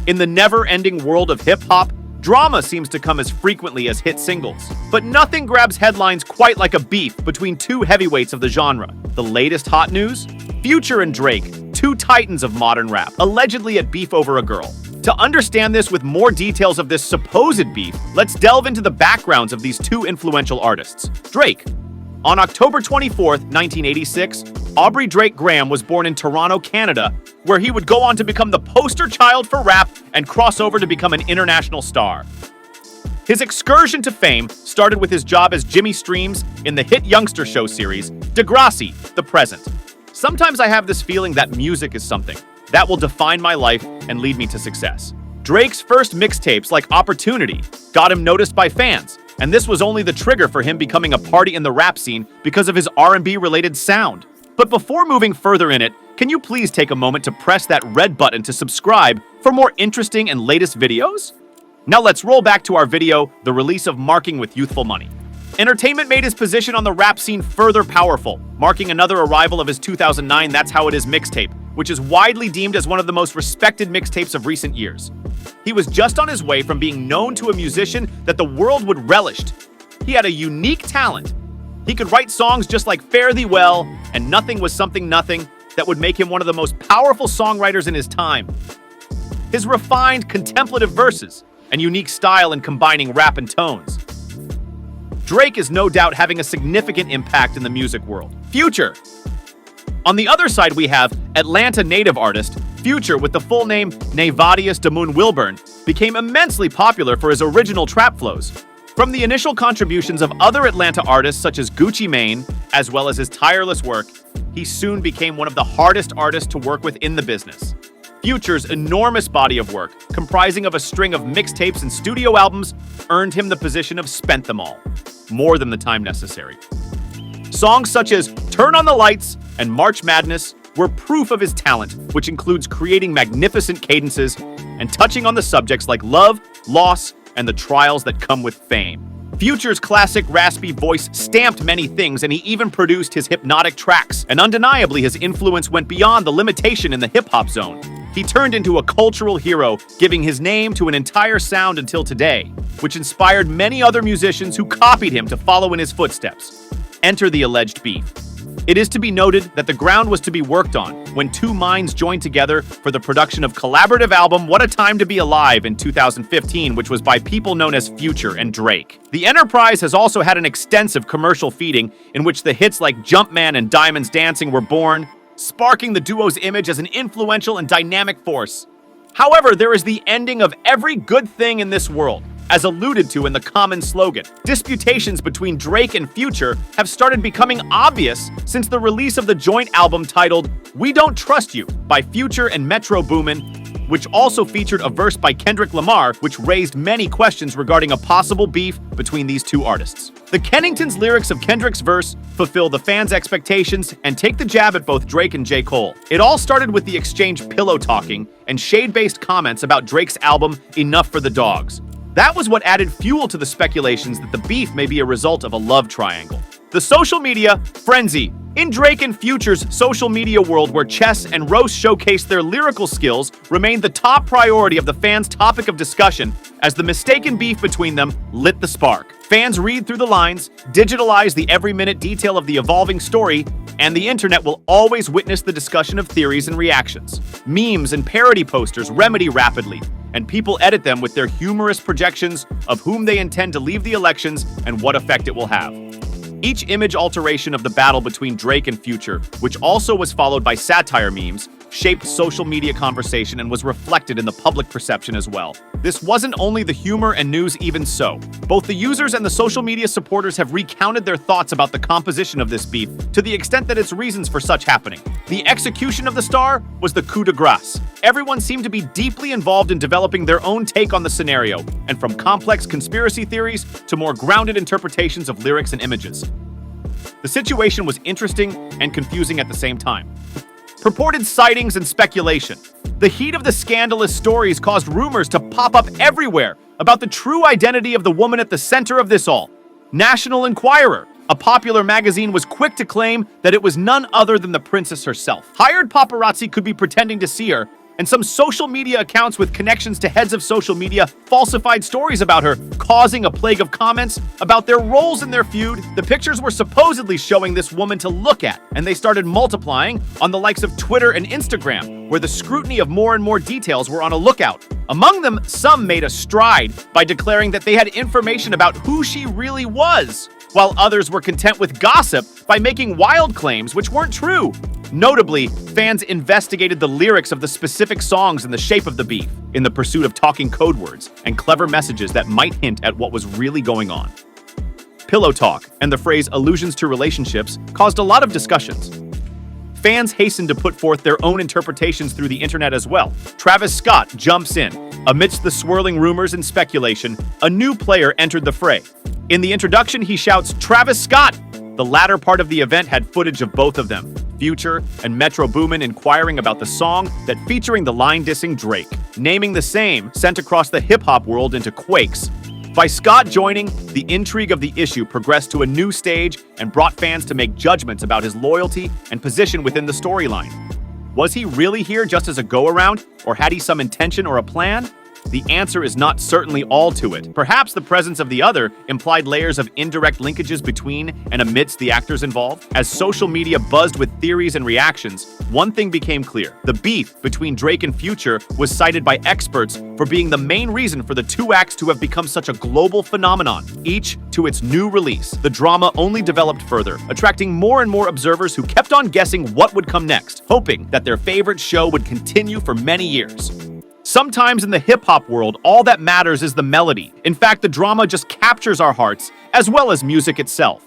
In the never-ending world of hip-hop, drama seems to come as frequently as hit singles. But nothing grabs headlines quite like a beef between two heavyweights of the genre. The latest hot news? Future and Drake, two titans of modern rap, allegedly at beef over a girl. To understand this with more details of this supposed beef, let's delve into the backgrounds of these two influential artists. Drake. On October 24th, 1986, Aubrey Drake Graham was born in Toronto, Canada, where he would go on to become the poster child for rap and cross over to become an international star. His excursion to fame started with his job as Jimmy Streams in the hit youngster show series, Degrassi, The Present. Sometimes I have this feeling that music is something that will define my life and lead me to success. Drake's first mixtapes, like Opportunity, got him noticed by fans, and this was only the trigger for him becoming a party in the rap scene because of his R&B-related sound. But before moving further in it, can you please take a moment to press that red button to subscribe for more interesting and latest videos? Now let's roll back to our video, the release of Marking with Youthful Money. Entertainment made his position on the rap scene further powerful, marking another arrival of his 2009 That's How It Is mixtape, which is widely deemed as one of the most respected mixtapes of recent years. He was just on his way from being known to a musician that the world would relish. He had a unique talent. He could write songs just like Fare Thee Well and Nothing Was Something Nothing that would make him one of the most powerful songwriters in his time. His refined, contemplative verses and unique style in combining rap and tones. Drake is no doubt having a significant impact in the music world. Future. On the other side, we have Atlanta native artist Future, with the full name Nayvadius Damun Wilburn, became immensely popular for his original trap flows. From the initial contributions of other Atlanta artists such as Gucci Mane, as well as his tireless work, he soon became one of the hardest artists to work with in the business. Future's enormous body of work, comprising of a string of mixtapes and studio albums, earned him the position of Spent Them All, more than the time necessary. Songs such as Turn on the Lights and March Madness were proof of his talent, which includes creating magnificent cadences and touching on the subjects like love, loss, and the trials that come with fame. Future's classic raspy voice stamped many things, and he even produced his hypnotic tracks, and undeniably his influence went beyond the limitation in the hip-hop zone. He turned into a cultural hero, giving his name to an entire sound until today, which inspired many other musicians who copied him to follow in his footsteps. Enter the alleged beef. It is to be noted that the ground was to be worked on when two minds joined together for the production of collaborative album What a Time to Be Alive in 2015, which was by people known as Future and Drake. The enterprise has also had an extensive commercial feeding in which the hits like Jumpman and Diamonds Dancing were born, sparking the duo's image as an influential and dynamic force. However, there is the ending of every good thing in this world. As alluded to in the common slogan, disputations between Drake and Future have started becoming obvious since the release of the joint album titled We Don't Trust You by Future and Metro Boomin, which also featured a verse by Kendrick Lamar, which raised many questions regarding a possible beef between these two artists. The Kennington's lyrics of Kendrick's verse fulfill the fans' expectations and take the jab at both Drake and J. Cole. It all started with the exchange pillow talking and shade-based comments about Drake's album Enough for the Dogs. That was what added fuel to the speculations that the beef may be a result of a love triangle. The social media frenzy. In Drake and Future's social media world, where chess and roast showcased their lyrical skills, remained the top priority of the fans' topic of discussion as the mistaken beef between them lit the spark. Fans read through the lines, digitalize the every-minute detail of the evolving story, and the internet will always witness the discussion of theories and reactions. Memes and parody posters remedy rapidly, and people edit them with their humorous projections of whom they intend to leave the elections and what effect it will have. Each image alteration of the battle between Drake and Future, which also was followed by satire memes, shaped social media conversation and was reflected in the public perception as well. This wasn't only the humor and news even so. Both the users and the social media supporters have recounted their thoughts about the composition of this beef to the extent that its reasons for such happening. The execution of the star was the coup de grace. Everyone seemed to be deeply involved in developing their own take on the scenario, and from complex conspiracy theories to more grounded interpretations of lyrics and images. The situation was interesting and confusing at the same time. Purported sightings and speculation. The heat of the scandalous stories caused rumors to pop up everywhere about the true identity of the woman at the center of this all. National Enquirer, a popular magazine, was quick to claim that it was none other than the princess herself. Hired paparazzi could be pretending to see her, and some social media accounts with connections to heads of social media falsified stories about her, causing a plague of comments about their roles in their feud. The pictures were supposedly showing this woman to look at, and they started multiplying on the likes of Twitter and Instagram, where the scrutiny of more and more details were on a lookout. Among them, some made a stride by declaring that they had information about who she really was, while others were content with gossip by making wild claims which weren't true. Notably, fans investigated the lyrics of the specific songs and the shape of the beef, in the pursuit of talking code words and clever messages that might hint at what was really going on. Pillow talk and the phrase allusions to relationships caused a lot of discussions. Fans hastened to put forth their own interpretations through the internet as well. Travis Scott jumps in. Amidst the swirling rumors and speculation, a new player entered the fray. In the introduction, he shouts, "Travis Scott!" The latter part of the event had footage of both of them, Future and Metro Boomin, inquiring about the song that featuring the line dissing Drake. Naming the same sent across the hip-hop world into quakes. By Scott joining, the intrigue of the issue progressed to a new stage and brought fans to make judgments about his loyalty and position within the storyline. Was he really here just as a go-around, or had he some intention or a plan? The answer is not certainly all to it. Perhaps the presence of the other implied layers of indirect linkages between and amidst the actors involved. As social media buzzed with theories and reactions, one thing became clear. The beef between Drake and Future was cited by experts for being the main reason for the two acts to have become such a global phenomenon, each to its new release. The drama only developed further, attracting more and more observers who kept on guessing what would come next, hoping that their favorite show would continue for many years. Sometimes in the hip-hop world, all that matters is the melody. In fact, the drama just captures our hearts, as well as music itself.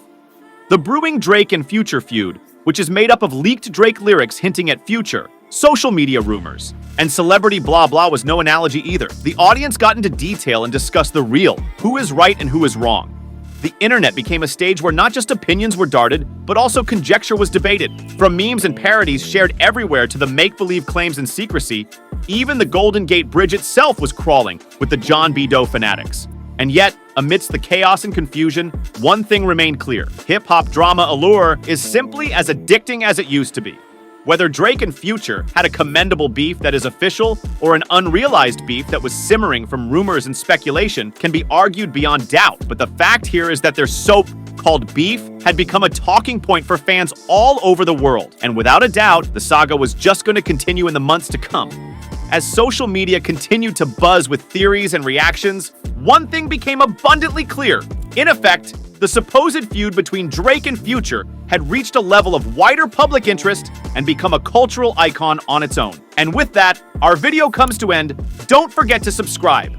The brewing Drake and Future feud, which is made up of leaked Drake lyrics hinting at Future, social media rumors, and celebrity blah blah, was no analogy either. The audience got into detail and discussed the real, who is right and who is wrong. The internet became a stage where not just opinions were darted, but also conjecture was debated. From memes and parodies shared everywhere to the make-believe claims and secrecy, even the Golden Gate Bridge itself was crawling with the John B. Doe fanatics. And yet, amidst the chaos and confusion, one thing remained clear. Hip-hop drama allure is simply as addicting as it used to be. Whether Drake and Future had a commendable beef that is official or an unrealized beef that was simmering from rumors and speculation can be argued beyond doubt, but the fact here is that their soap called Beef had become a talking point for fans all over the world. And without a doubt, the saga was just going to continue in the months to come. As social media continued to buzz with theories and reactions, one thing became abundantly clear. In effect, the supposed feud between Drake and Future had reached a level of wider public interest and become a cultural icon on its own. And with that, our video comes to end. Don't forget to subscribe.